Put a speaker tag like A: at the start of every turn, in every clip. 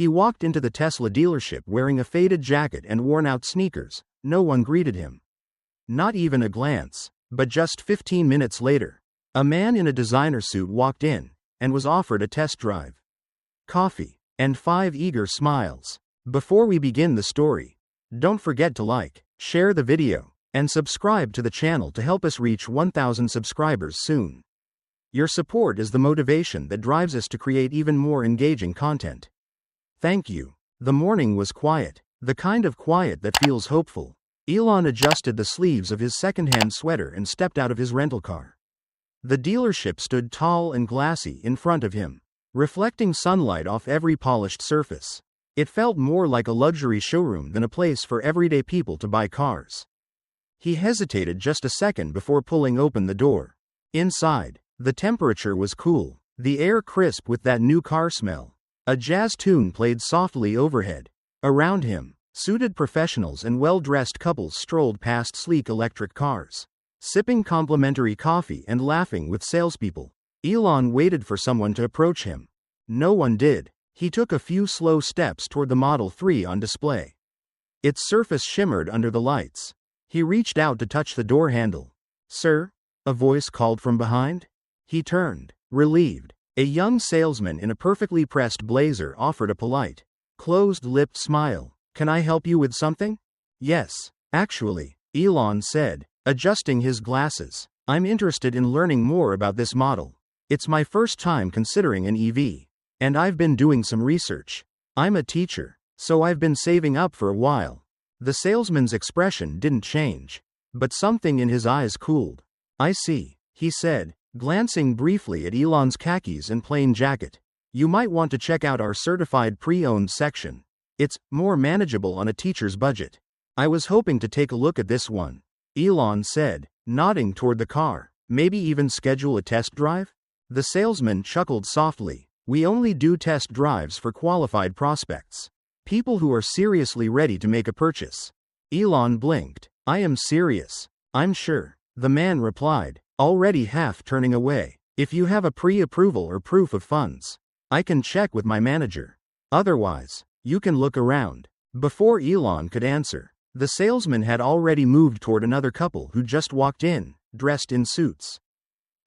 A: He walked into the Tesla dealership wearing a faded jacket and worn-out sneakers. No one greeted him. Not even a glance. But just 15 minutes later, a man in a designer suit walked in and was offered a test drive. Coffee, and 5 eager smiles. Before we begin the story, don't forget to like, share the video, and subscribe to the channel to help us reach 1,000 subscribers soon. Your support is the motivation that drives us to create even more engaging content. Thank you. The morning was quiet, the kind of quiet that feels hopeful. Elon adjusted the sleeves of his second-hand sweater and stepped out of his rental car. The dealership stood tall and glassy in front of him, reflecting sunlight off every polished surface. It felt more like a luxury showroom than a place for everyday people to buy cars. He hesitated just a second before pulling open the door. Inside, the temperature was cool, the air crisp with that new car smell. A jazz tune played softly overhead. Around him, suited professionals and well-dressed couples strolled past sleek electric cars, sipping complimentary coffee and laughing with salespeople. Elon waited for someone to approach him. No one did. He took a few slow steps toward the Model 3 on display. Its surface shimmered under the lights. He reached out to touch the door handle. "Sir?" a voice called from behind. He turned, relieved. A young salesman in a perfectly pressed blazer offered a polite, closed-lipped smile. "Can I help you with something?" "Yes, actually," Elon said, adjusting his glasses. "I'm interested in learning more about this model. It's my first time considering an EV, and I've been doing some research. I'm a teacher, so I've been saving up for a while." The salesman's expression didn't change, but something in his eyes cooled. "I see," he said, glancing briefly at Elon's khakis and plain jacket. "You might want to check out our certified pre-owned section. It's more manageable on a teacher's budget." "I was hoping to take a look at this one," Elon said, nodding toward the car. "Maybe even schedule a test drive?" The salesman chuckled softly. "We only do test drives for qualified prospects. People who are seriously ready to make a purchase." Elon blinked. "I am serious. I'm sure," the man replied, already half turning away. "If you have a pre-approval or proof of funds, I can check with my manager. Otherwise, you can look around." Before Elon could answer, the salesman had already moved toward another couple who just walked in, dressed in suits,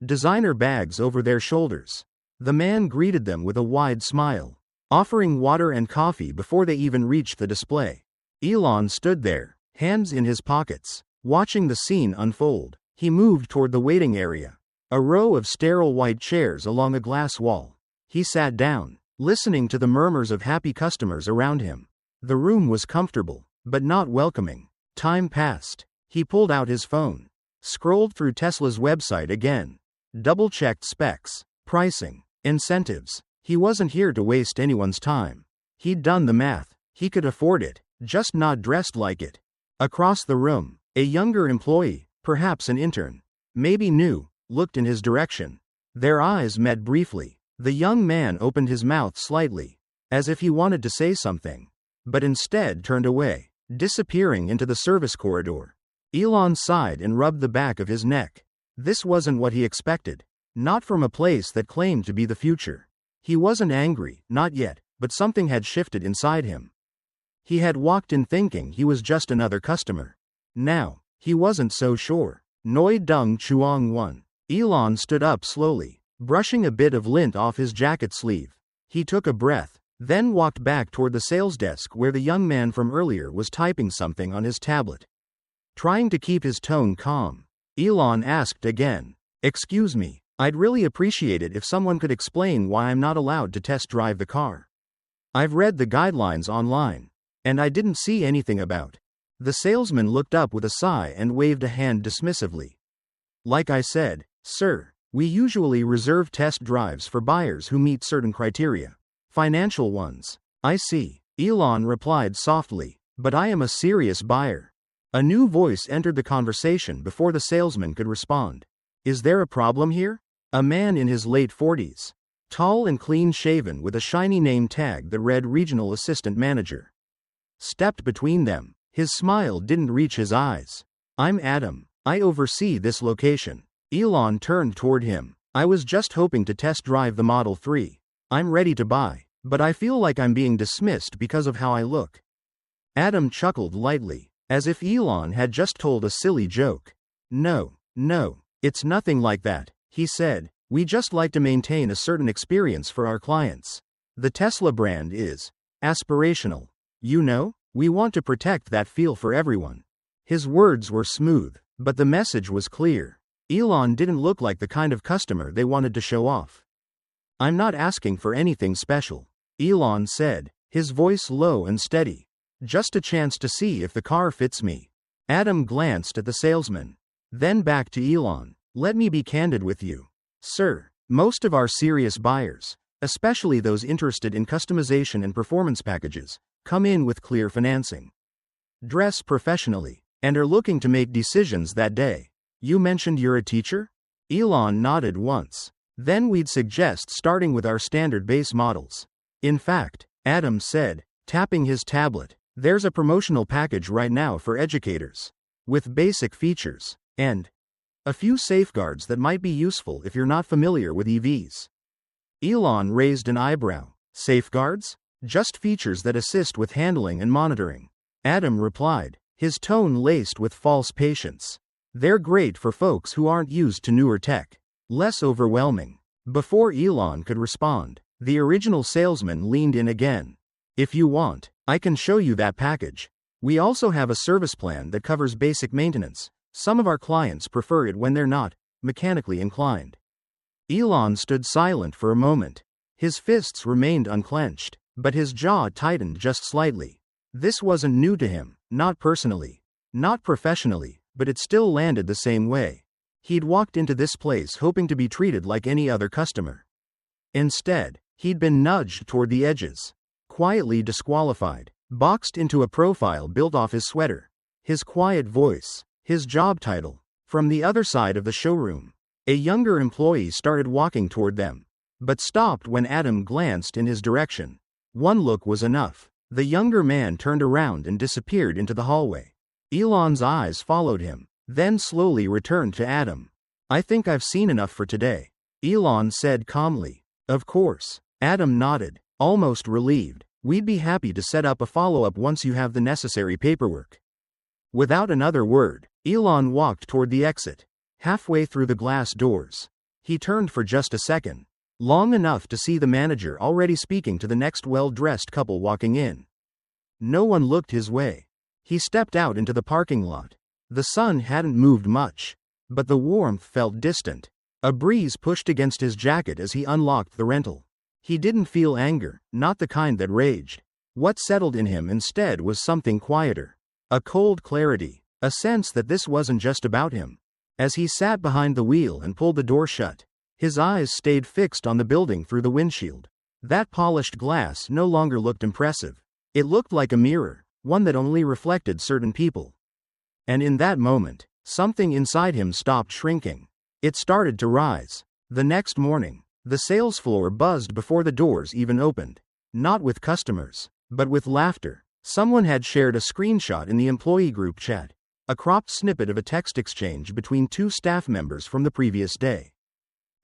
A: designer bags over their shoulders. The man greeted them with a wide smile, offering water and coffee before they even reached the display. Elon stood there, hands in his pockets, watching the scene unfold. He moved toward the waiting area, a row of sterile white chairs along a glass wall. He sat down, listening to the murmurs of happy customers around him. The room was comfortable, but not welcoming. Time passed. He pulled out his phone, scrolled through Tesla's website again, double-checked specs, pricing, incentives. He wasn't here to waste anyone's time. He'd done the math. He could afford it, just not dressed like it. Across the room, a younger employee, perhaps an intern, maybe new, looked in his direction. Their eyes met briefly. The young man opened his mouth slightly, as if he wanted to say something, but instead turned away, disappearing into the service corridor. Elon sighed and rubbed the back of his neck. This wasn't what he expected. Not from a place that claimed to be the future. He wasn't angry, not yet, but something had shifted inside him. He had walked in thinking he was just another customer. Now, he wasn't so sure. Noi Dung Chuang Wan. Elon stood up slowly, brushing a bit of lint off his jacket sleeve. He took a breath, then walked back toward the sales desk where the young man from earlier was typing something on his tablet. Trying to keep his tone calm, Elon asked again, "Excuse me, I'd really appreciate it if someone could explain why I'm not allowed to test drive the car. I've read the guidelines online, and I didn't see anything about." The salesman looked up with a sigh and waved a hand dismissively. "Like I said, sir, we usually reserve test drives for buyers who meet certain criteria. Financial ones." "I see," Elon replied softly, "but I am a serious buyer." A new voice entered the conversation before the salesman could respond. "Is there a problem here?" A man in his late 40s, tall and clean-shaven with a shiny name tag that read Regional Assistant Manager, stepped between them. His smile didn't reach his eyes. "I'm Adam. I oversee this location." Elon turned toward him. "I was just hoping to test drive the Model 3. I'm ready to buy." But I feel like I'm being dismissed because of how I look. Adam chuckled lightly, as if Elon had just told a silly joke. No, it's nothing like that, he said. We just like to maintain a certain experience for our clients. The Tesla brand is aspirational. You know, we want to protect that feel for everyone. His words were smooth, but the message was clear. Elon didn't look like the kind of customer they wanted to show off. I'm not asking for anything special, Elon said, his voice low and steady. Just a chance to see if the car fits me. Adam glanced at the salesman. Then back to Elon. Let me be candid with you, sir. Most of our serious buyers, especially those interested in customization and performance packages, come in with clear financing. Dress professionally, and are looking to make decisions that day. You mentioned you're a teacher? Elon nodded once. Then we'd suggest starting with our standard base models. In fact, Adam said, tapping his tablet, there's a promotional package right now for educators. With basic features, and a few safeguards that might be useful if you're not familiar with EVs. Elon raised an eyebrow. Safeguards? Just features that assist with handling and monitoring. Adam replied, his tone laced with false patience. They're great for folks who aren't used to newer tech. Less overwhelming. Before Elon could respond, the original salesman leaned in again. If you want, I can show you that package. We also have a service plan that covers basic maintenance. Some of our clients prefer it when they're not mechanically inclined. Elon stood silent for a moment. His fists remained unclenched, but his jaw tightened just slightly. This wasn't new to him, not personally, not professionally, but it still landed the same way. He'd walked into this place hoping to be treated like any other customer. Instead, he'd been nudged toward the edges, quietly disqualified, boxed into a profile built off his sweater, his quiet voice, his job title. From the other side of the showroom, a younger employee started walking toward them, but stopped when Adam glanced in his direction. One look was enough. The younger man turned around and disappeared into the hallway. Elon's eyes followed him, then slowly returned to Adam. I think I've seen enough for today, Elon said calmly. Of course, Adam nodded, almost relieved. We'd be happy to set up a follow-up once you have the necessary paperwork. Without another word, Elon walked toward the exit. Halfway through the glass doors, he turned for just a second, long enough to see the manager already speaking to the next well-dressed couple walking in. No one looked his way. He stepped out into the parking lot. The sun hadn't moved much, but the warmth felt distant. A breeze pushed against his jacket as he unlocked the rental. He didn't feel anger, not the kind that raged. What settled in him instead was something quieter. A cold clarity, a sense that this wasn't just about him. As he sat behind the wheel and pulled the door shut, his eyes stayed fixed on the building through the windshield. That polished glass no longer looked impressive. It looked like a mirror, one that only reflected certain people. And in that moment, something inside him stopped shrinking. It started to rise. The next morning, the sales floor buzzed before the doors even opened. Not with customers, but with laughter. Someone had shared a screenshot in the employee group chat, a cropped snippet of a text exchange between two staff members from the previous day.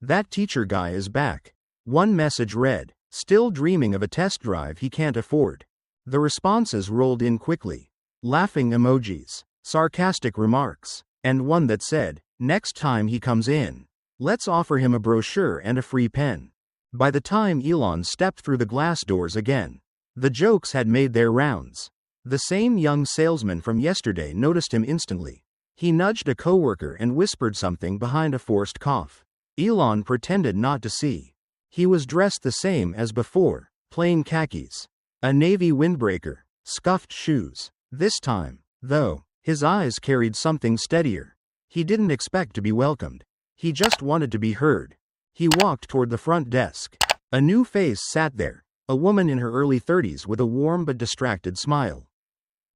A: That teacher guy is back. One message read, still dreaming of a test drive he can't afford. The responses rolled in quickly. Laughing emojis, sarcastic remarks, and one that said, next time he comes in, let's offer him a brochure and a free pen. By the time Elon stepped through the glass doors again, the jokes had made their rounds. The same young salesman from yesterday noticed him instantly. He nudged a coworker and whispered something behind a forced cough. Elon pretended not to see. He was dressed the same as before, plain khakis, a navy windbreaker, scuffed shoes. This time, though, his eyes carried something steadier. He didn't expect to be welcomed. He just wanted to be heard. He walked toward the front desk. A new face sat there, a woman in her early 30s with a warm but distracted smile.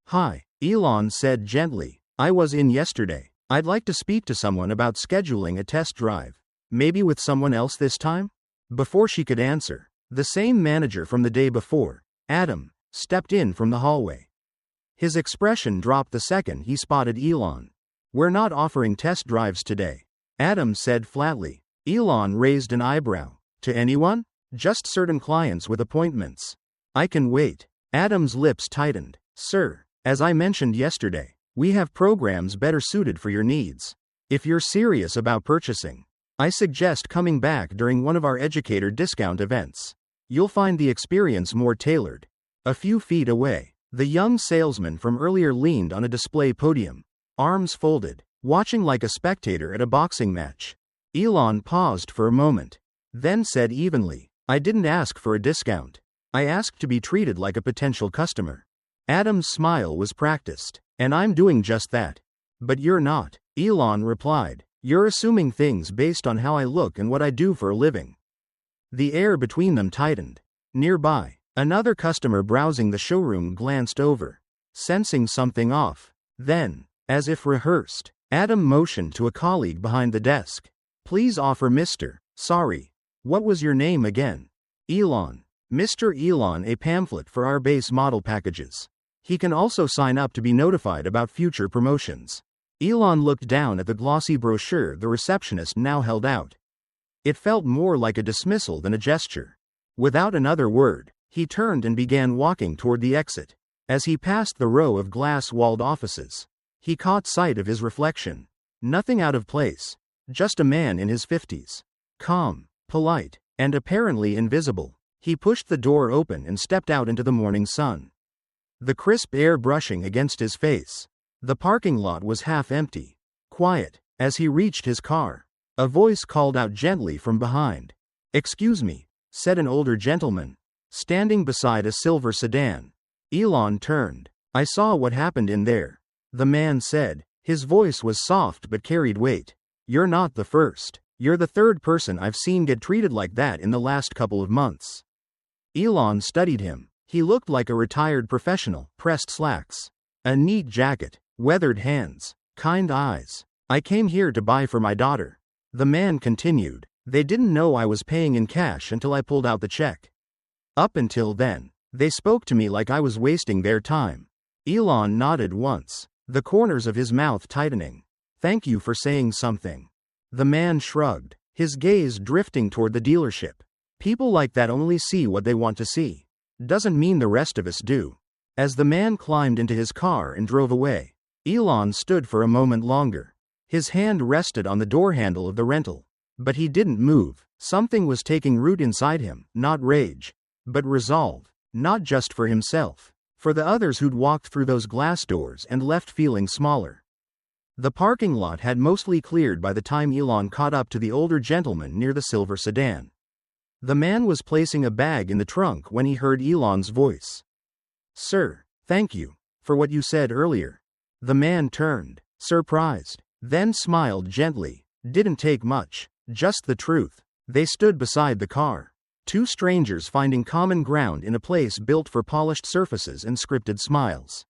A: Hi, Elon said gently. I was in yesterday. I'd like to speak to someone about scheduling a test drive. Maybe with someone else this time? Before she could answer, the same manager from the day before, Adam, stepped in from the hallway. His expression dropped the second he spotted Elon. We're not offering test drives today, Adam said flatly. Elon raised an eyebrow. To anyone? Just certain clients with appointments. I can wait. Adam's lips tightened. Sir, as I mentioned yesterday, we have programs better suited for your needs. If you're serious about purchasing, I suggest coming back during one of our educator discount events. You'll find the experience more tailored. A few feet away, the young salesman from earlier leaned on a display podium, arms folded, watching like a spectator at a boxing match. Elon paused for a moment, then said evenly, I didn't ask for a discount. I asked to be treated like a potential customer. Adam's smile was practiced. And I'm doing just that. But you're not, Elon replied. You're assuming things based on how I look and what I do for a living. The air between them tightened. Nearby, another customer browsing the showroom glanced over, sensing something off. Then, as if rehearsed, Adam motioned to a colleague behind the desk. Please offer Mr. Sorry. What was your name again? Elon. Mr. Elon, a pamphlet for our base model packages. He can also sign up to be notified about future promotions. Elon looked down at the glossy brochure the receptionist now held out. It felt more like a dismissal than a gesture. Without another word, he turned and began walking toward the exit. As he passed the row of glass-walled offices, he caught sight of his reflection. Nothing out of place, just a man in his 50s. Calm, polite, and apparently invisible. He pushed the door open and stepped out into the morning sun. The crisp air brushing against his face. The parking lot was half empty. Quiet. As he reached his car, a voice called out gently from behind. Excuse me, said an older gentleman, standing beside a silver sedan. Elon turned. I saw what happened in there, the man said. His voice was soft but carried weight. You're not the first. You're the third person I've seen get treated like that in the last couple of months. Elon studied him. He looked like a retired professional, pressed slacks, a neat jacket, weathered hands, kind eyes. I came here to buy for my daughter. The man continued. They didn't know I was paying in cash until I pulled out the check. Up until then, they spoke to me like I was wasting their time. Elon nodded once, the corners of his mouth tightening. Thank you for saying something. The man shrugged, his gaze drifting toward the dealership. People like that only see what they want to see. Doesn't mean the rest of us do. As the man climbed into his car and drove away, Elon stood for a moment longer. His hand rested on the door handle of the rental. But he didn't move. Something was taking root inside him, not rage, but resolve. Not just for himself, for the others who'd walked through those glass doors and left feeling smaller. The parking lot had mostly cleared by the time Elon caught up to the older gentleman near the silver sedan. The man was placing a bag in the trunk when he heard Elon's voice. Sir, thank you for what you said earlier. The man turned, surprised, then smiled gently. Didn't take much, just the truth. They stood beside the car. Two strangers finding common ground in a place built for polished surfaces and scripted smiles.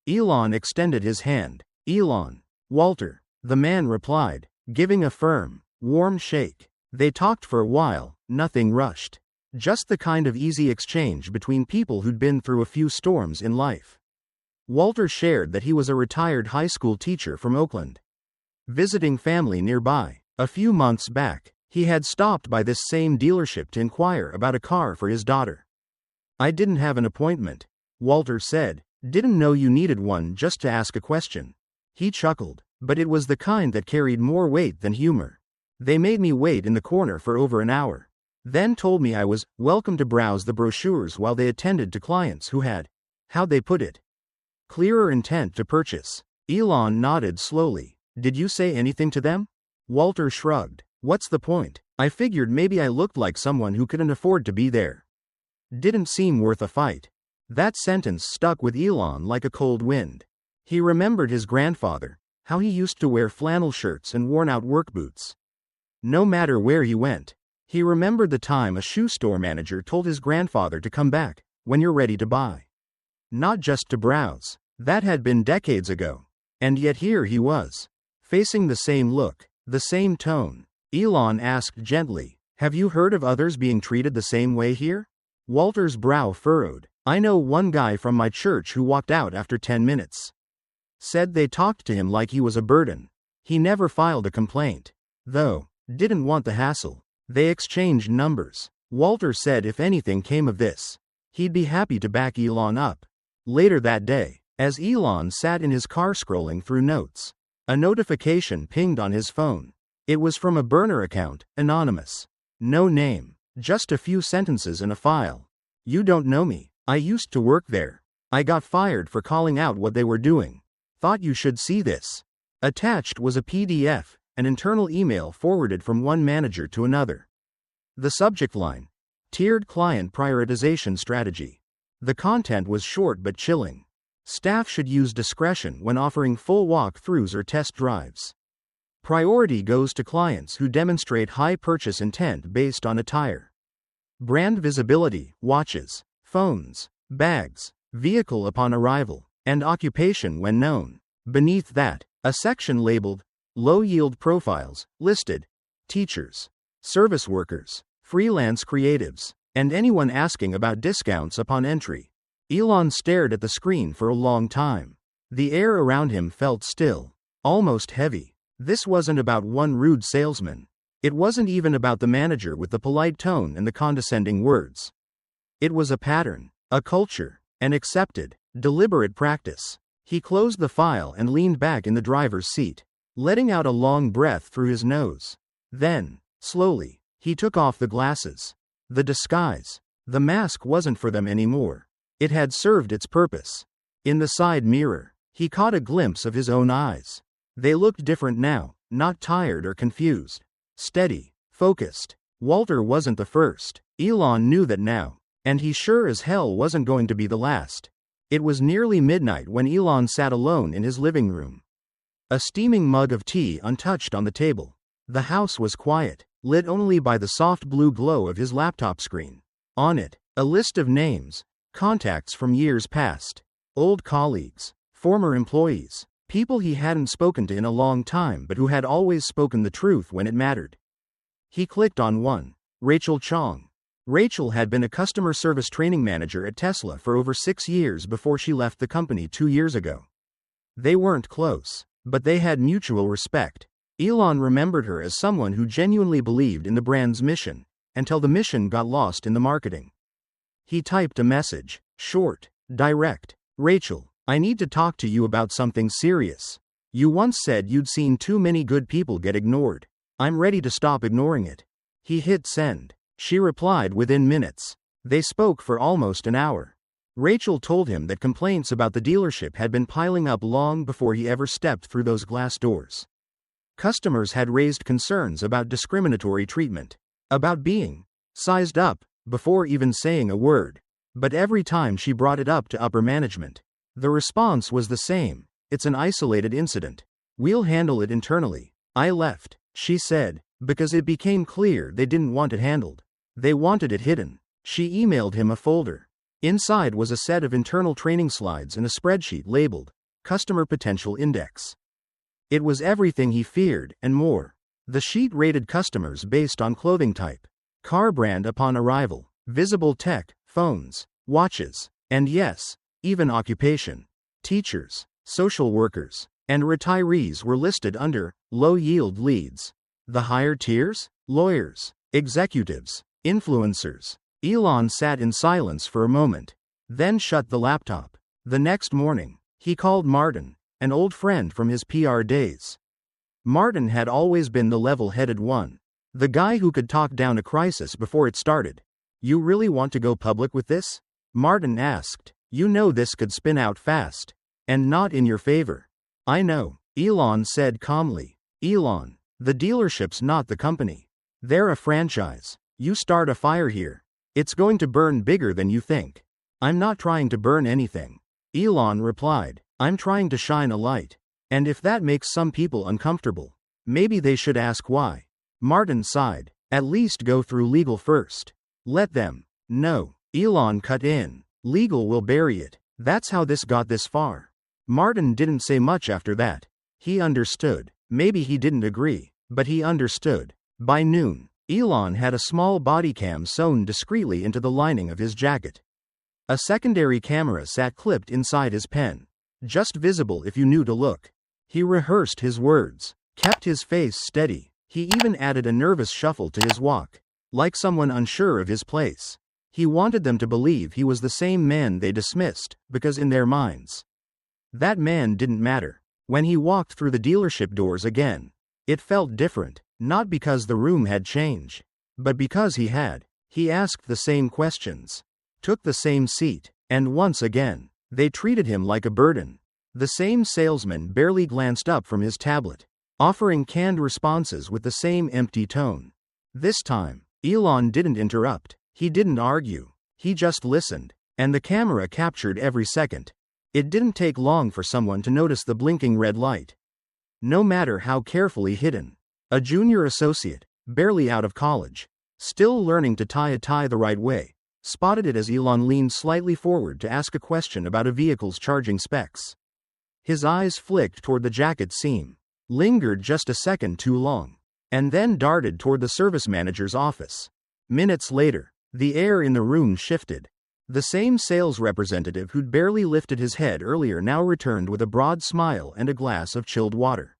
A: Elon extended his hand. Elon. Walter. The man replied, giving a firm, warm shake. They talked for a while, nothing rushed. Just the kind of easy exchange between people who'd been through a few storms in life. Walter shared that he was a retired high school teacher from Oakland, visiting family nearby. A few months back, he had stopped by this same dealership to inquire about a car for his daughter. I didn't have an appointment, Walter said. Didn't know you needed one, just to ask a question. He chuckled, but it was the kind that carried more weight than humor. They made me wait in the corner for over an hour. Then told me I was welcome to browse the brochures while they attended to clients who had, how'd they put it, clearer intent to purchase. Elon nodded slowly. Did you say anything to them? Walter shrugged. What's the point? I figured maybe I looked like someone who couldn't afford to be there. Didn't seem worth a fight. That sentence stuck with Elon like a cold wind. He remembered his grandfather, how he used to wear flannel shirts and worn-out work boots. No matter where he went. He remembered the time a shoe store manager told his grandfather to come back when you're ready to buy. Not just to browse. That had been decades ago. And yet here he was, facing the same look, the same tone. Elon asked gently, have you heard of others being treated the same way here? Walter's brow furrowed. I know one guy from my church who walked out after 10 minutes. Said they talked to him like he was a burden. He never filed a complaint, though. Didn't want the hassle. They exchanged numbers. Walter said if anything came of this, he'd be happy to back Elon up. Later that day, as Elon sat in his car scrolling through notes, a notification pinged on his phone. It was from a burner account, anonymous. No name, just a few sentences in a file. You don't know me. I used to work there. I got fired for calling out what they were doing. Thought you should see this. Attached was a PDF, an internal email forwarded from one manager to another. The subject line: Tiered Client Prioritization Strategy. The content was short but chilling. Staff should use discretion when offering full walkthroughs or test drives. Priority goes to clients who demonstrate high purchase intent based on attire. Brand visibility: watches, phones, bags, vehicle upon arrival, and occupation when known. Beneath that, a section labeled Low-Yield Profiles listed teachers, service workers, freelance creatives, and anyone asking about discounts upon entry. Elon stared at the screen for a long time. The air around him felt still, almost heavy. This wasn't about one rude salesman. It wasn't even about the manager with the polite tone and the condescending words. It was a pattern, a culture, an accepted, deliberate practice. He closed the file and leaned back in the driver's seat, letting out a long breath through his nose. Then, slowly, he took off the glasses. The disguise, the mask wasn't for them anymore. It had served its purpose. In the side mirror, he caught a glimpse of his own eyes. They looked different now, not tired or confused. Steady, focused. Walter wasn't the first. Elon knew that now, and he sure as hell wasn't going to be the last. It was nearly midnight when Elon sat alone in his living room. A steaming mug of tea untouched on the table. The house was quiet, lit only by the soft blue glow of his laptop screen. On it, a list of names, contacts from years past, old colleagues, former employees, people he hadn't spoken to in a long time but who had always spoken the truth when it mattered. He clicked on one: Rachel Chong. Rachel had been a customer service training manager at Tesla for over 6 years before she left the company 2 years ago. They weren't close, but they had mutual respect. Elon remembered her as someone who genuinely believed in the brand's mission, until the mission got lost in the marketing. He typed a message, short, direct. Rachel, I need to talk to you about something serious. You once said you'd seen too many good people get ignored. I'm ready to stop ignoring it. He hit send. She replied within minutes. They spoke for almost an hour. Rachel told him that complaints about the dealership had been piling up long before he ever stepped through those glass doors. Customers had raised concerns about discriminatory treatment, about being sized up, before even saying a word. But every time she brought it up to upper management, the response was the same: it's an isolated incident. We'll handle it internally. I left, she said, because it became clear they didn't want it handled. They wanted it hidden. She emailed him a folder. Inside was a set of internal training slides and a spreadsheet labeled Customer Potential Index. It was everything he feared, and more. The sheet rated customers based on clothing type, car brand upon arrival, visible tech, phones, watches, and yes, even occupation. Teachers, social workers, and retirees were listed under low-yield leads. The higher tiers? Lawyers, executives, influencers. Elon sat in silence for a moment, then shut the laptop. The next morning, he called Martin, an old friend from his PR days. Martin had always been the level-headed one, the guy who could talk down a crisis before it started. You really want to go public with this? Martin asked. You know this could spin out fast, and not in your favor. I know, Elon said calmly. Elon, the dealership's not the company. They're a franchise. You start a fire here, it's going to burn bigger than you think. I'm not trying to burn anything, Elon replied. I'm trying to shine a light. And if that makes some people uncomfortable, maybe they should ask why. Martin sighed. At least go through legal first. Let them. No, Elon cut in. Legal will bury it. That's how this got this far. Martin didn't say much after that. He understood. Maybe he didn't agree, but he understood. By noon, Elon had a small body cam sewn discreetly into the lining of his jacket. A secondary camera sat clipped inside his pen, just visible if you knew to look. He rehearsed his words, kept his face steady. He even added a nervous shuffle to his walk. like someone unsure of his place. He wanted them to believe he was the same man they dismissed, because in their minds, that man didn't matter. When he walked through the dealership doors again, it felt different, not because the room had changed, but because he had. He asked the same questions, took the same seat, and once again, they treated him like a burden. The same salesman barely glanced up from his tablet, offering canned responses with the same empty tone. This time, Elon didn't interrupt. He didn't argue. He just listened, and the camera captured every second. It didn't take long for someone to notice the blinking red light. No matter how carefully hidden, a junior associate, barely out of college, still learning to tie a tie the right way, spotted it as Elon leaned slightly forward to ask a question about a vehicle's charging specs. His eyes flicked toward the jacket seam, lingered just a second too long, and then darted toward the service manager's office. Minutes later, the air in the room shifted. The same sales representative who'd barely lifted his head earlier now returned with a broad smile and a glass of chilled water,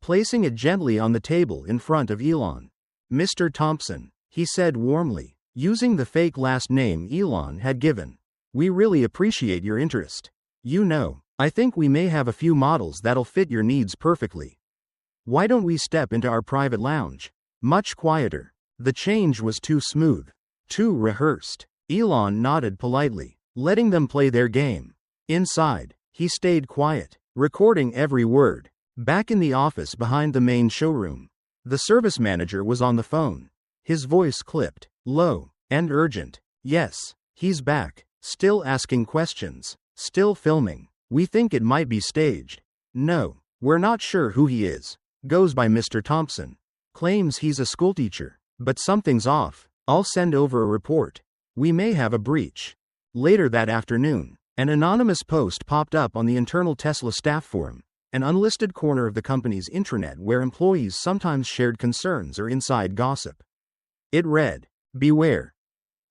A: placing it gently on the table in front of Elon. "Mr. Thompson," he said warmly, using the fake last name Elon had given, "we really appreciate your interest. You know, I think we may have a few models that'll fit your needs perfectly. Why don't we step into our private lounge?" Much quieter. The change was too smooth, too rehearsed. Elon nodded politely, letting them play their game. Inside, he stayed quiet, recording every word. Back in the office behind the main showroom, the service manager was on the phone. His voice clipped, low, and urgent. "Yes, he's back, still asking questions, still filming. We think it might be staged. No, we're not sure who he is. Goes by Mr. Thompson. Claims he's a schoolteacher, but something's off. I'll send over a report. We may have a breach." Later that afternoon, an anonymous post popped up on the internal Tesla staff forum, an unlisted corner of the company's intranet where employees sometimes shared concerns or inside gossip. It read, "Beware.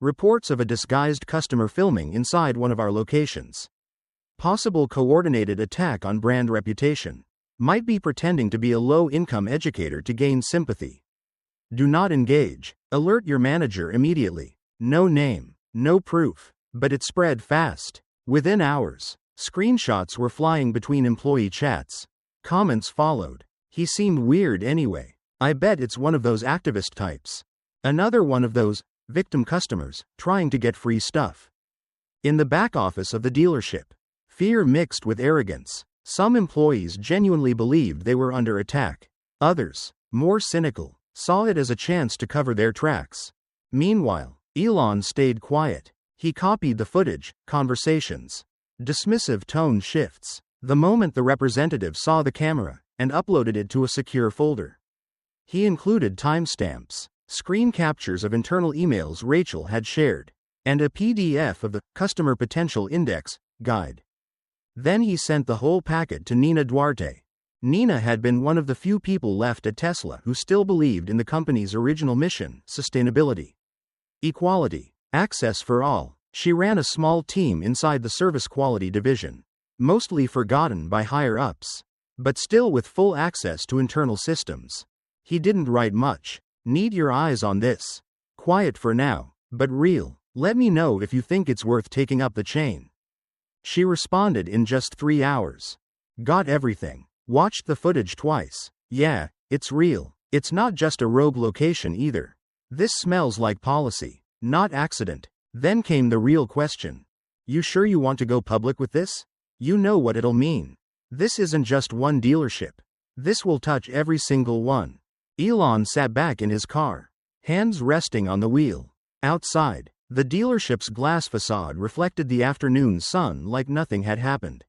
A: Reports of a disguised customer filming inside one of our locations. Possible coordinated attack on brand reputation. Might be pretending to be a low-income educator to gain sympathy. Do not engage. Alert your manager immediately." No name, no proof, but it spread fast. Within hours, screenshots were flying between employee chats. Comments followed. "He seemed weird anyway. I bet it's one of those activist types. Another one of those victim customers trying to get free stuff." In the back office of the dealership, fear mixed with arrogance. Some employees genuinely believed they were under attack. Others, more cynical, saw it as a chance to cover their tracks. Meanwhile, Elon stayed quiet. He copied the footage, conversations, dismissive tone shifts, the moment the representative saw the camera, and uploaded it to a secure folder. He included timestamps, screen captures of internal emails Rachel had shared, and a PDF of the Customer Potential Index guide. Then he sent the whole packet to Nina Duarte. Nina had been one of the few people left at Tesla who still believed in the company's original mission: sustainability, equality, access for all. She ran a small team inside the service quality division, mostly forgotten by higher-ups, but still with full access to internal systems. He didn't write much. "Need your eyes on this. Quiet for now, but real. Let me know if you think it's worth taking up the chain." She responded in just 3 hours. "Got everything. Watched the footage twice. Yeah, it's real. It's not just a rogue location either. This smells like policy, not accident." Then came the real question. "You sure you want to go public with this? You know what it'll mean. This isn't just one dealership. This will touch every single one." Elon sat back in his car, hands resting on the wheel. Outside, the dealership's glass facade reflected the afternoon sun like nothing had happened.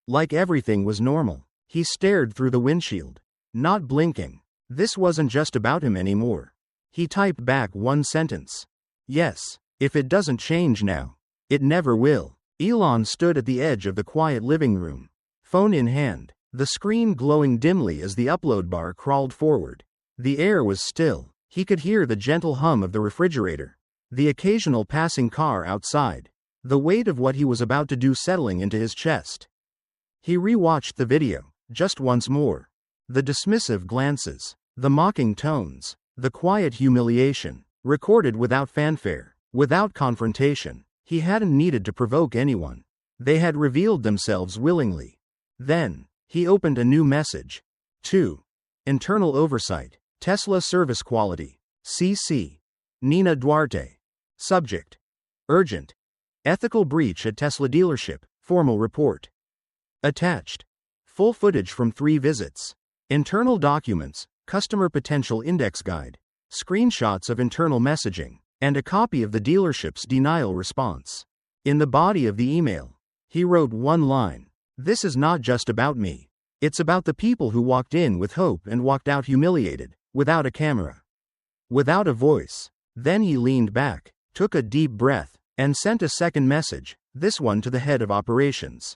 A: Like everything was normal. He stared through the windshield, not blinking. This wasn't just about him anymore. He typed back one sentence. "Yes, if it doesn't change now, it never will." Elon stood at the edge of the quiet living room, phone in hand, the screen glowing dimly as the upload bar crawled forward. The air was still. He could hear the gentle hum of the refrigerator, the occasional passing car outside, the weight of what he was about to do settling into his chest. He rewatched the video, just once more. The dismissive glances, the mocking tones, the quiet humiliation. Recorded without fanfare, without confrontation. He hadn't needed to provoke anyone. They had revealed themselves willingly. Then, he opened a new message. 2. Internal oversight. Tesla service quality. CC. Nina Duarte. Subject. Urgent. Ethical breach at Tesla dealership. Formal report. Attached. Full footage from 3 visits. Internal documents, customer potential index guide, screenshots of internal messaging, and a copy of the dealership's denial response. In the body of the email, he wrote one line. This is not just about me. It's about the people who walked in with hope and walked out humiliated, without a camera, without a voice. Then he leaned back, took a deep breath, and sent a second message, this one to the head of operations.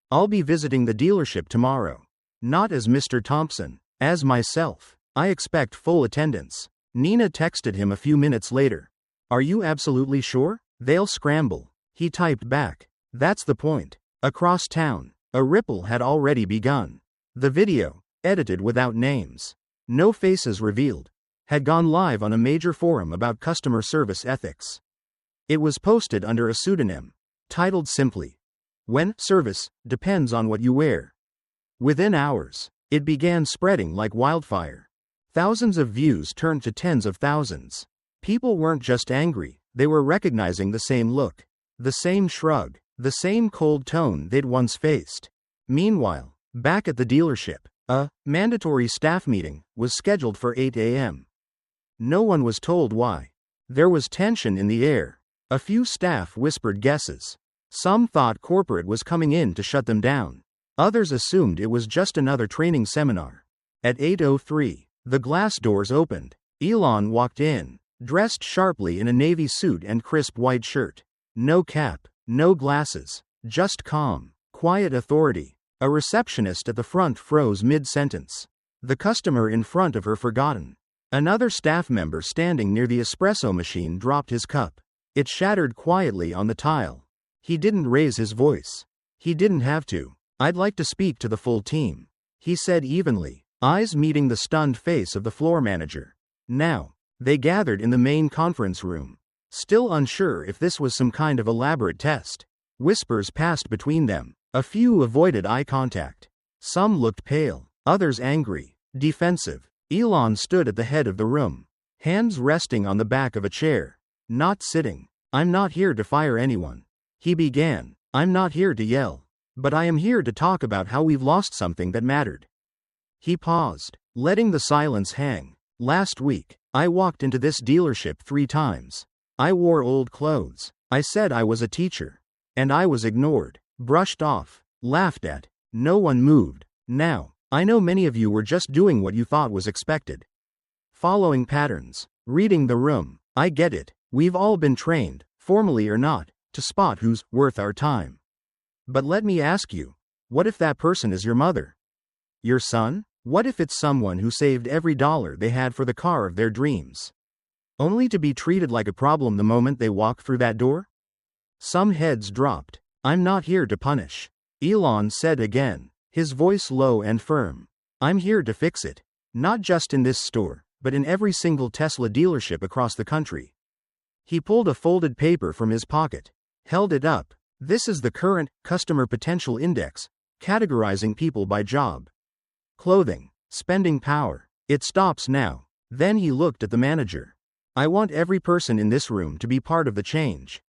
A: I'll be visiting the dealership tomorrow. Not as Mr. Thompson, as myself. I expect full attendance. Nina texted him a few minutes later. Are you absolutely sure? They'll scramble. He typed back. That's the point. Across town, a ripple had already begun. The video, edited without names, no faces revealed, had gone live on a major forum about customer service ethics. It was posted under a pseudonym, titled simply, When service depends on what you wear. Within hours, it began spreading like wildfire. Thousands of views turned to tens of thousands. People weren't just angry, they were recognizing the same look, the same shrug, the same cold tone they'd once faced. Meanwhile, back at the dealership, a mandatory staff meeting was scheduled for 8 a.m. No one was told why. There was tension in the air. A few staff whispered guesses. Some thought corporate was coming in to shut them down. Others assumed it was just another training seminar. At 8:03, the glass doors opened. Elon walked in, dressed sharply in a navy suit and crisp white shirt. No cap, no glasses, just calm, quiet authority. A receptionist at the front froze mid-sentence. The customer in front of her forgotten. Another staff member standing near the espresso machine dropped his cup. It shattered quietly on the tile. He didn't raise his voice. He didn't have to. I'd like to speak to the full team, he said evenly, eyes meeting the stunned face of the floor manager. Now, they gathered in the main conference room, still unsure if this was some kind of elaborate test. Whispers passed between them. A few avoided eye contact. Some looked pale, others angry, defensive. Elon stood at the head of the room, hands resting on the back of a chair. Not sitting. I'm not here to fire anyone, he began. I'm not here to yell. But I am here to talk about how we've lost something that mattered. He paused, letting the silence hang. Last week, I walked into this dealership 3 times. I wore old clothes. I said I was a teacher. And I was ignored, brushed off, laughed at. No one moved. Now, I know many of you were just doing what you thought was expected. Following patterns, reading the room. I get it. We've all been trained, formally or not, to spot who's worth our time. But let me ask you, what if that person is your mother? Your son? What if it's someone who saved every dollar they had for the car of their dreams, only to be treated like a problem the moment they walk through that door? Some heads dropped. I'm not here to punish, Elon said again, his voice low and firm. I'm here to fix it. Not just in this store, but in every single Tesla dealership across the country. He pulled a folded paper from his pocket, held it up. This is the current customer potential index, categorizing people by job, clothing, spending power. It stops now. Then he looked at the manager. I want every person in this room to be part of the change.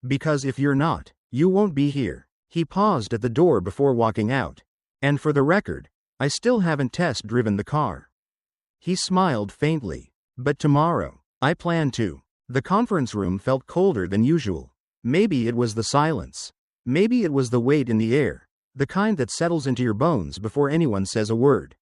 A: Because if you're not, you won't be here. He paused at the door before walking out. And for the record, I still haven't test-driven the car. He smiled faintly. But tomorrow, I plan to. The conference room felt colder than usual. Maybe it was the silence. Maybe it was the weight in the air, the kind that settles into your bones before anyone says a word.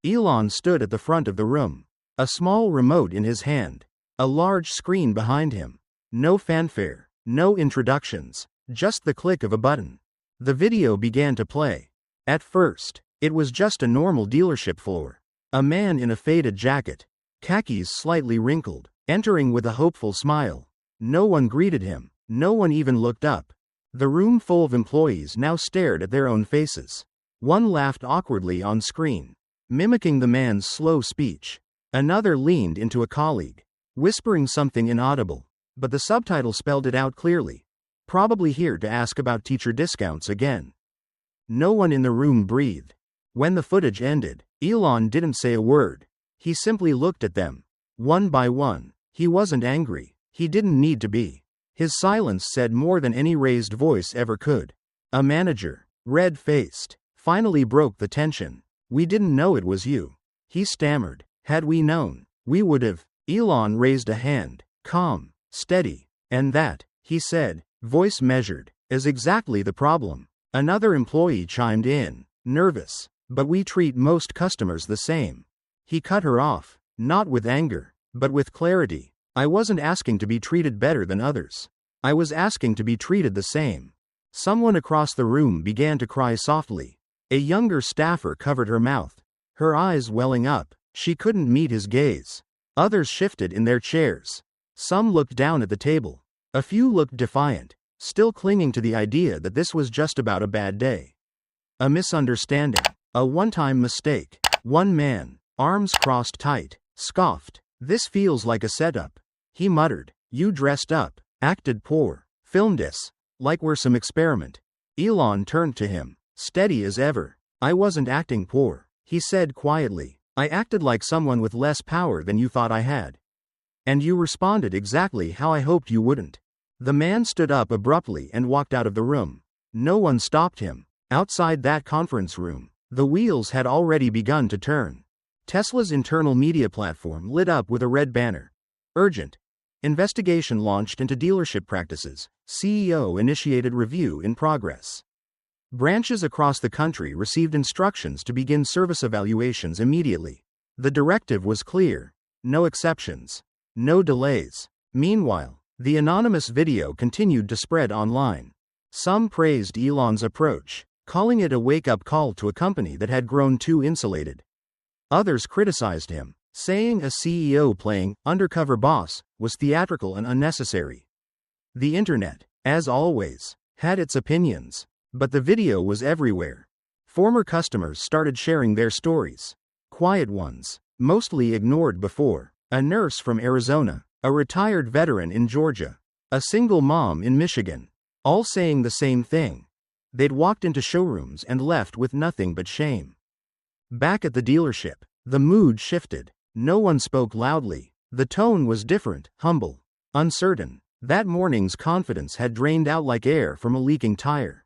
A: Elon stood at the front of the room, a small remote in his hand, a large screen behind him. No fanfare, no introductions, just the click of a button. The video began to play. At first, it was just a normal dealership floor. A man in a faded jacket, khakis slightly wrinkled, entering with a hopeful smile. No one greeted him. No one even looked up. The room full of employees now stared at their own faces. One laughed awkwardly on screen, mimicking the man's slow speech. Another leaned into a colleague. whispering something inaudible, but the subtitle spelled it out clearly. Probably here to ask about teacher discounts again. No one in the room breathed. When the footage ended, Elon didn't say a word. He simply looked at them, one by one. He wasn't angry. He didn't need to be. His silence said more than any raised voice ever could. A manager, red-faced, finally broke the tension. "We didn't know it was you," he stammered. "Had we known, we would have." Elon raised a hand, calm, steady. "And that," he said, voice measured, "is exactly the problem." Another employee chimed in, nervous. "But we treat most customers the same." He cut her off, not with anger, but with clarity. "I wasn't asking to be treated better than others. I was asking to be treated the same." Someone across the room began to cry softly. A younger staffer covered her mouth, her eyes welling up. She couldn't meet his gaze. Others shifted in their chairs. Some looked down at the table. A few looked defiant, still clinging to the idea that this was just about a bad day. A misunderstanding. A one-time mistake. One man, arms crossed tight, scoffed. "This feels like a setup," he muttered. "You dressed up, acted poor, filmed us, like we're some experiment." Elon turned to him, steady as ever. "I wasn't acting poor," he said quietly. "I acted like someone with less power than you thought I had. And you responded exactly how I hoped you wouldn't." The man stood up abruptly and walked out of the room. No one stopped him. Outside that conference room, the wheels had already begun to turn. Tesla's internal media platform lit up with a red banner. "Urgent. Investigation launched into dealership practices. CEO initiated review in progress." Branches across the country received instructions to begin service evaluations immediately. The directive was clear. No exceptions. No delays. Meanwhile, the anonymous video continued to spread online. Some praised Elon's approach, calling it a wake-up call to a company that had grown too insulated. Others criticized him, saying a CEO playing undercover boss was theatrical and unnecessary. The internet, as always, had its opinions, but the video was everywhere. Former customers started sharing their stories. Quiet ones, mostly ignored before. A nurse from Arizona, a retired veteran in Georgia, a single mom in Michigan, all saying the same thing. They'd walked into showrooms and left with nothing but shame. Back at the dealership, the mood shifted. No one spoke loudly. The tone was different, humble, uncertain. That morning's confidence had drained out like air from a leaking tire.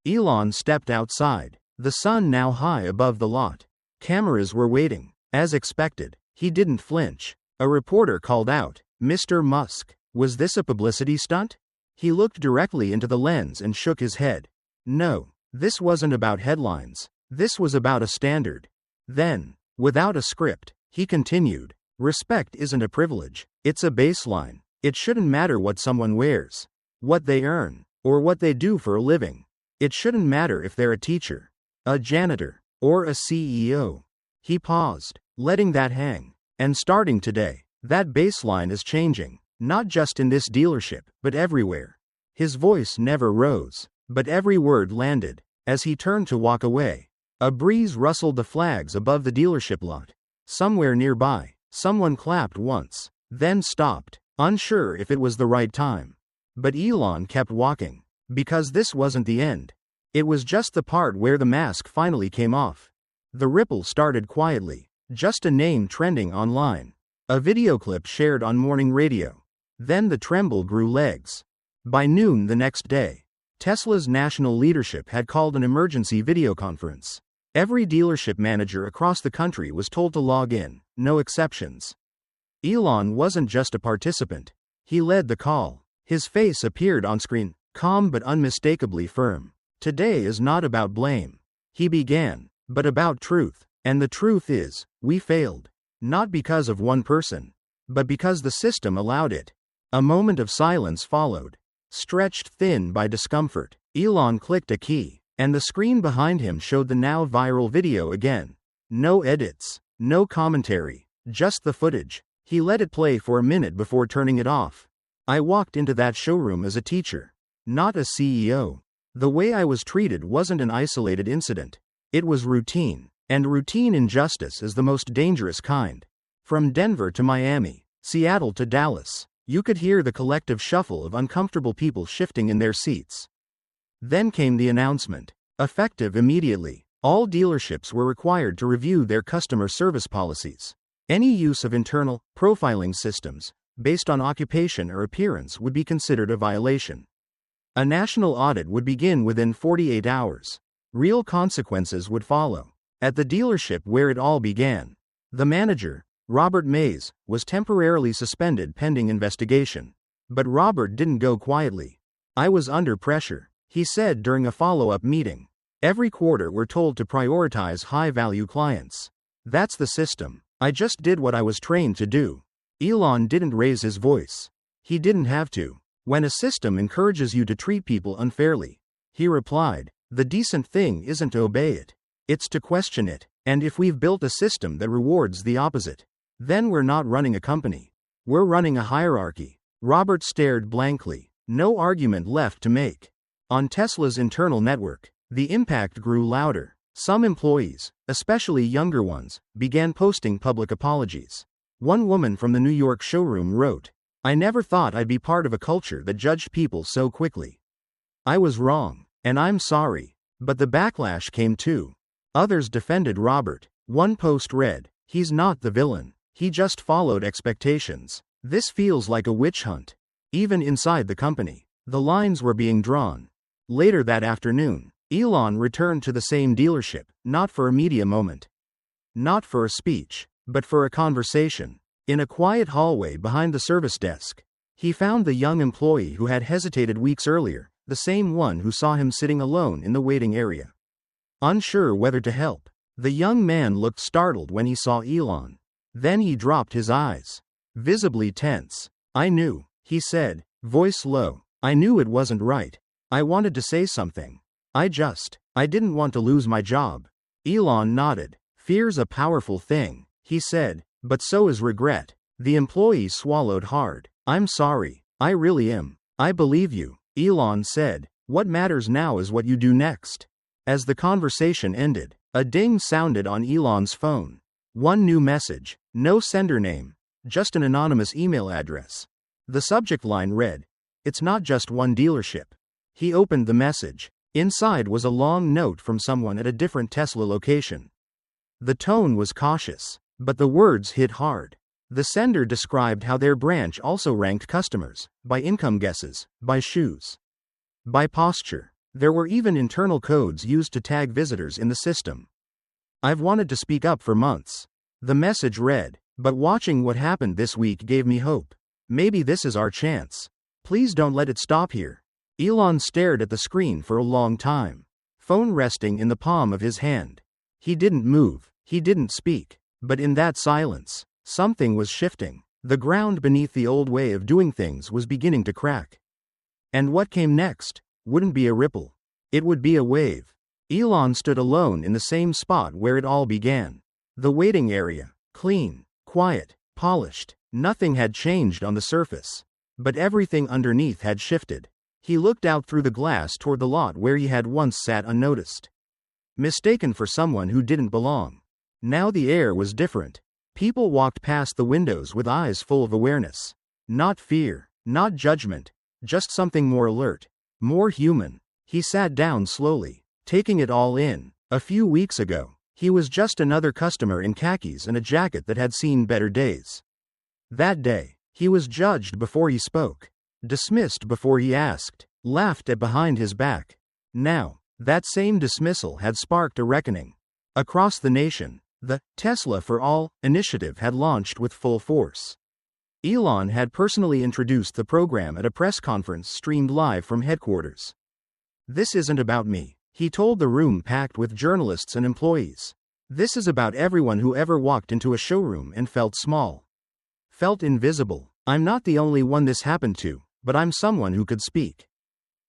A: Elon stepped outside, the sun now high above the lot. Cameras were waiting. As expected, he didn't flinch. A reporter called out, "Mr. Musk, was this a publicity stunt?" He looked directly into the lens and shook his head. "No, this wasn't about headlines. This was about a standard." Then, without a script, he continued, "Respect isn't a privilege, it's a baseline. It shouldn't matter what someone wears, what they earn, or what they do for a living. It shouldn't matter if they're a teacher, a janitor, or a CEO." He paused, letting that hang. "And starting today, that baseline is changing, not just in this dealership, but everywhere." His voice never rose, but every word landed. As he turned to walk away, a breeze rustled the flags above the dealership lot. Somewhere nearby, someone clapped once, then stopped, unsure if it was the right time. But Elon kept walking, because this wasn't the end. It was just the part where the mask finally came off. The ripple started quietly, just a name trending online, a video clip shared on morning radio. Then the tremble grew legs. By noon the next day, Tesla's national leadership had called an emergency video conference. Every dealership manager across the country was told to log in, no exceptions. Elon wasn't just a participant. He led the call. His face appeared on screen, calm but unmistakably firm. "Today is not about blame," he began, "but about truth. And the truth is, we failed. Not because of one person, but because the system allowed it." A moment of silence followed. Stretched thin by discomfort, Elon clicked a key, and the screen behind him showed the now viral video again. No edits, no commentary, just the footage. He let it play for a minute before turning it off. "I walked into that showroom as a teacher, not a CEO. The way I was treated wasn't an isolated incident. It was routine, and routine injustice is the most dangerous kind. From Denver to Miami, Seattle to Dallas. You could hear the collective shuffle of uncomfortable people shifting in their seats. Then came the announcement. Effective immediately, all dealerships were required to review their customer service policies. Any use of internal profiling systems, based on occupation or appearance, would be considered a violation. A national audit would begin within 48 hours. Real consequences would follow. At the dealership where it all began, the manager, Robert Mays, was temporarily suspended pending investigation. But Robert didn't go quietly. "I was under pressure," he said during a follow-up meeting. "Every quarter we're told to prioritize high-value clients. That's the system. I just did what I was trained to do." Elon didn't raise his voice. He didn't have to. "When a system encourages you to treat people unfairly," he replied, "the decent thing isn't to obey it. It's to question it. And if we've built a system that rewards the opposite, then we're not running a company. We're running a hierarchy." Robert stared blankly. No argument left to make. On Tesla's internal network, the impact grew louder. Some employees, especially younger ones, began posting public apologies. One woman from the New York showroom wrote, "I never thought I'd be part of a culture that judged people so quickly. I was wrong, and I'm sorry." But the backlash came too. Others defended Robert. One post read, "He's not the villain. He just followed expectations." This feels like a witch hunt. Even inside the company, the lines were being drawn. Later that afternoon, Elon returned to the same dealership, not for a media moment. Not for a speech, but for a conversation. In a quiet hallway behind the service desk, he found the young employee who had hesitated weeks earlier, the same one who saw him sitting alone in the waiting area, unsure whether to help. The young man looked startled when he saw Elon. Then he dropped his eyes, visibly tense. "I knew," he said, voice low. "I knew it wasn't right. I wanted to say something. I didn't want to lose my job." Elon nodded. "Fear's a powerful thing," he said, "but so is regret." The employee swallowed hard. "I'm sorry. I really am. I believe you," Elon said. "What matters now is what you do next." As the conversation ended, a ding sounded on Elon's phone. One new message, no sender name, just an anonymous email address. The subject line read, "It's not just one dealership." He opened the message. Inside was a long note from someone at a different Tesla location. The tone was cautious, but the words hit hard. The sender described how their branch also ranked customers, by income guesses, by shoes, by posture. There were even internal codes used to tag visitors in the system. "I've wanted to speak up for months," the message read, "but watching what happened this week gave me hope. Maybe this is our chance. Please don't let it stop here." Elon stared at the screen for a long time, phone resting in the palm of his hand. He didn't move, he didn't speak, but in that silence, something was shifting. The ground beneath the old way of doing things was beginning to crack. And what came next wouldn't be a ripple. It would be a wave. Elon stood alone in the same spot where it all began. The waiting area, clean, quiet, polished. Nothing had changed on the surface, but everything underneath had shifted. He looked out through the glass toward the lot where he had once sat unnoticed, mistaken for someone who didn't belong. Now the air was different. People walked past the windows with eyes full of awareness. Not fear, not judgment, just something more alert, more human. He sat down slowly, taking it all in. A few weeks ago, he was just another customer in khakis and a jacket that had seen better days. That day, he was judged before he spoke, dismissed before he asked, laughed at behind his back. Now, that same dismissal had sparked a reckoning. Across the nation, the Tesla for All initiative had launched with full force. Elon had personally introduced the program at a press conference streamed live from headquarters. "This isn't about me," he told the room packed with journalists and employees. "This is about everyone who ever walked into a showroom and felt small, felt invisible. I'm not the only one this happened to, but I'm someone who could speak.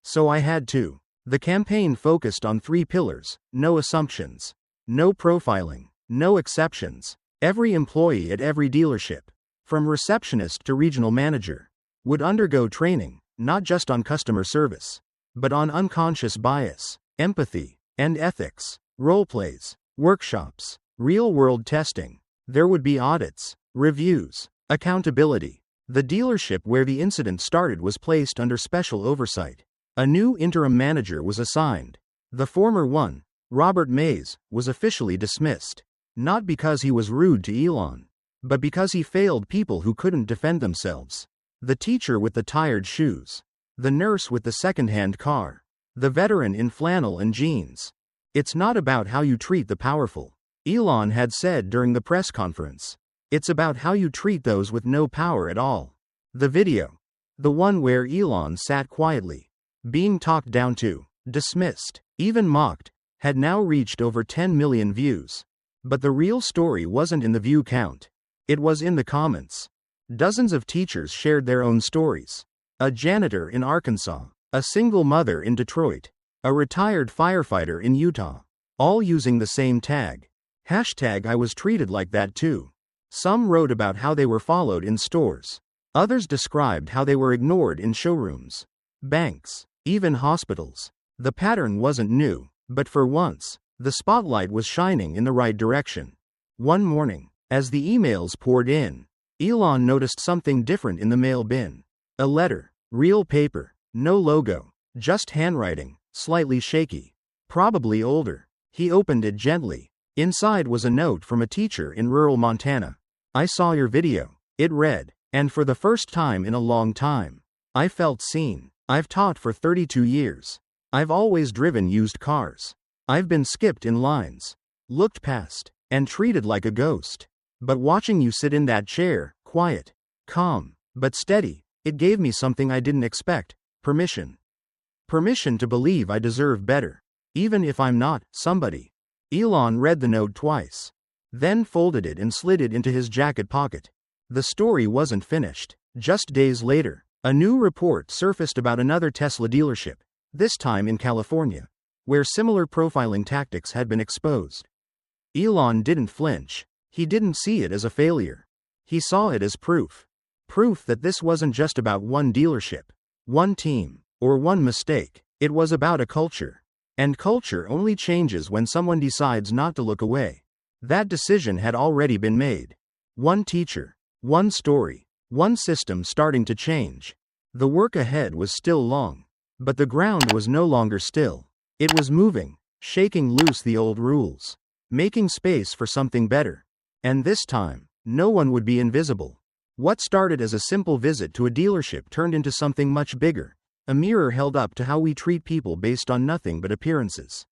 A: So I had to." The campaign focused on 3 pillars: no assumptions, no profiling, no exceptions. Every employee at every dealership, from receptionist to regional manager, would undergo training, not just on customer service, but on unconscious bias, empathy, and ethics, role plays, workshops, real-world testing. There would be audits, reviews, Accountability. The dealership where the incident started was placed under special oversight. A new interim manager was assigned. The former one, Robert Mays, was officially dismissed. Not because he was rude to Elon, but because he failed people who couldn't defend themselves. The teacher with the tired shoes. The nurse with the second-hand car. The veteran in flannel and jeans. It's not about how you treat the powerful, Elon had said during the press conference. It's about how you treat those with no power at all. The video, the one where Elon sat quietly, being talked down to, dismissed, even mocked, had now reached over 10 million views. But the real story wasn't in the view count. It was in the comments. Dozens of teachers shared their own stories. A janitor in Arkansas, a single mother in Detroit, a retired firefighter in Utah, all using the same tag. #I was treated like that too. Some wrote about how they were followed in stores. Others described how they were ignored in showrooms, banks, even hospitals. The pattern wasn't new, but for once, the spotlight was shining in the right direction. One morning, as the emails poured in, Elon noticed something different in the mail bin. A letter, real paper, no logo, just handwriting, slightly shaky, probably older. He opened it gently. Inside was a note from a teacher in rural Montana. "I saw your video," it read, "and for the first time in a long time, I felt seen. I've taught for 32 years. I've always driven used cars. I've been skipped in lines, looked past, and treated like a ghost. But watching you sit in that chair, quiet, calm, but steady, it gave me something I didn't expect, permission. Permission to believe I deserve better, even if I'm not somebody." Elon read the note twice, then folded it and slid it into his jacket pocket. The story wasn't finished. Just days later, a new report surfaced about another Tesla dealership, this time in California, where similar profiling tactics had been exposed. Elon didn't flinch. He didn't see it as a failure. He saw it as proof. Proof that this wasn't just about one dealership, one team, or one mistake. It was about a culture. And culture only changes when someone decides not to look away. That decision had already been made. One teacher, one story, one system starting to change. The work ahead was still long. But the ground was no longer still. It was moving, shaking loose the old rules, making space for something better. And this time, no one would be invisible. What started as a simple visit to a dealership turned into something much bigger. A mirror held up to how we treat people based on nothing but appearances.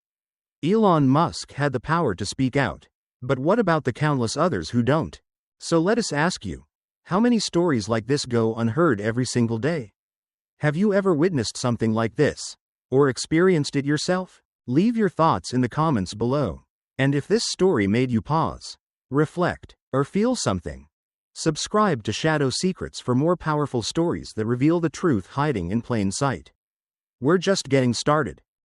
A: Elon Musk had the power to speak out. But what about the countless others who don't? So let us ask you, how many stories like this go unheard every single day? Have you ever witnessed something like this? Or experienced it yourself? Leave your thoughts in the comments below. And if this story made you pause, reflect, or feel something, subscribe to Shadow Secrets for more powerful stories that reveal the truth hiding in plain sight. We're just getting started.